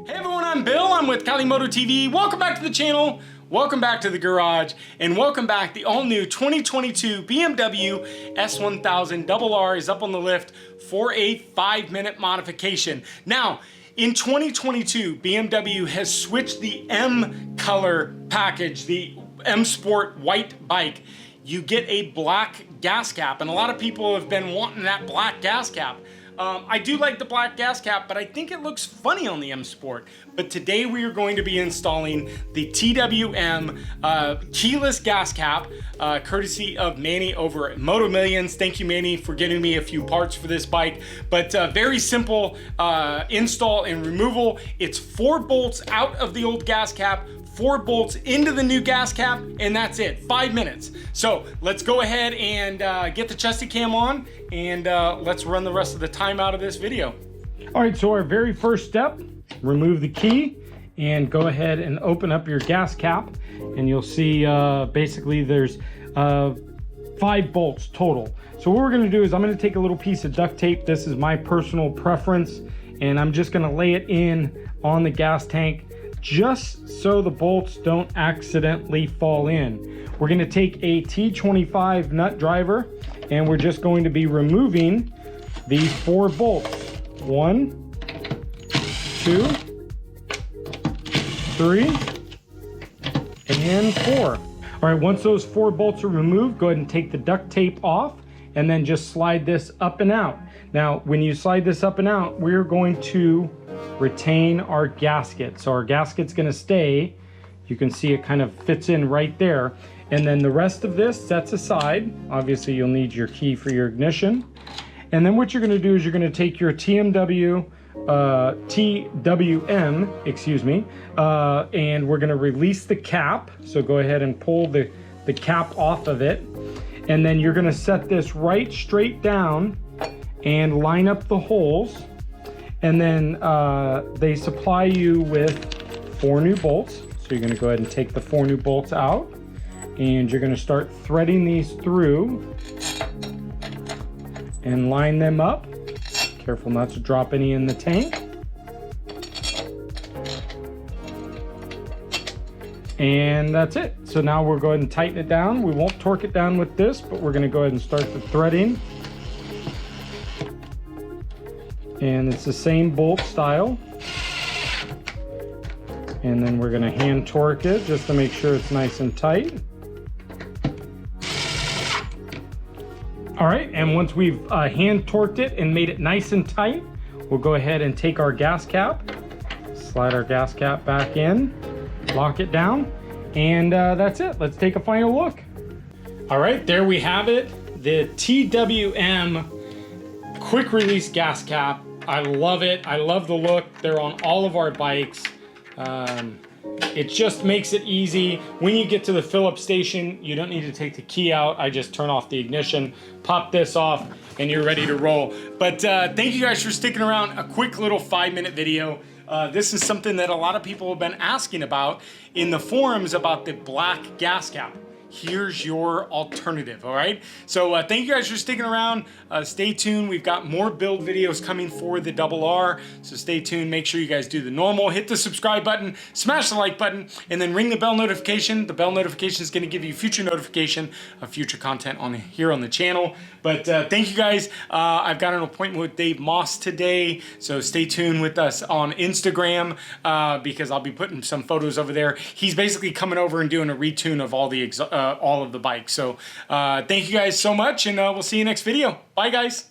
Hey everyone, I'm Bill. I'm with Cali Moto TV. Welcome back to the channel. Welcome back to the garage, and welcome back. The all-new 2022 BMW S1000RR is up on the lift for a 5-minute modification. Now, in 2022, BMW has switched the M color package, the M Sport white bike. You get a black gas cap, and a lot of people have been wanting that black gas cap. I do like the black gas cap, but I think it looks funny on the M Sport. But today we are going to be installing the TWM keyless gas cap, courtesy of Manny over at Moto Millions. Thank you, Manny, for getting me a few parts for this bike. But very simple install and removal. It's 4 bolts out of the old gas cap, 4 bolts into the new gas cap, and that's it. 5 minutes. So let's go ahead and get the chesty cam on, and let's run the rest of the time out of this video. All right, so our very first step, remove the key and go ahead and open up your gas cap, and you'll see basically there's 5 bolts total. So what we're gonna do is I'm gonna take a little piece of duct tape. This is my personal preference, and I'm just gonna lay it in on the gas tank just so the bolts don't accidentally fall in. We're gonna take a T25 nut driver, and we're just going to be removing these 4 bolts. 1, 2, 3, and 4. All right, once those 4 bolts are removed, go ahead and take the duct tape off, and then just slide this up and out. Now, when you slide this up and out, we're going to retain our gasket. So our gasket's gonna stay. You can see it kind of fits in right there. And then the rest of this sets aside. Obviously you'll need your key for your ignition. And then what you're gonna do is you're gonna take your TWM, and we're gonna release the cap. So go ahead and pull the cap off of it. And then you're gonna set this right straight down and line up the holes. And then they supply you with 4 new bolts. So you're gonna go ahead and take the 4 new bolts out, and you're gonna start threading these through and line them up. Careful not to drop any in the tank. And that's it. So now we'll go ahead and tighten it down. We won't torque it down with this, but we're gonna go ahead and start the threading. And it's the same bolt style. And then we're gonna hand torque it just to make sure it's nice and tight. All right, and once we've hand torqued it and made it nice and tight, we'll go ahead and take our gas cap, slide our gas cap back in, lock it down, and that's it. Let's take a final look. All right, there we have it. The TWM quick release gas cap. I love it. I love the look. They're on all of our bikes. It just makes it easy. When you get to the fill-up station, you don't need to take the key out. I just turn off the ignition, pop this off, and you're ready to roll. But thank you guys for sticking around. A quick little 5-minute video. This is something that a lot of people have been asking about in the forums about the black gas cap. Here's your alternative, all right? So thank you guys for sticking around. Stay tuned. We've got more build videos coming for the RR, so stay tuned. Make sure you guys do the normal. Hit the subscribe button, smash the like button, and then ring the bell notification. The bell notification is gonna give you future notification of future content here on the channel. But thank you guys. I've got an appointment with Dave Moss today, so stay tuned with us on Instagram because I'll be putting some photos over there. He's basically coming over and doing a retune of all of the bikes. So thank you guys so much, and we'll see you next video. Bye, guys.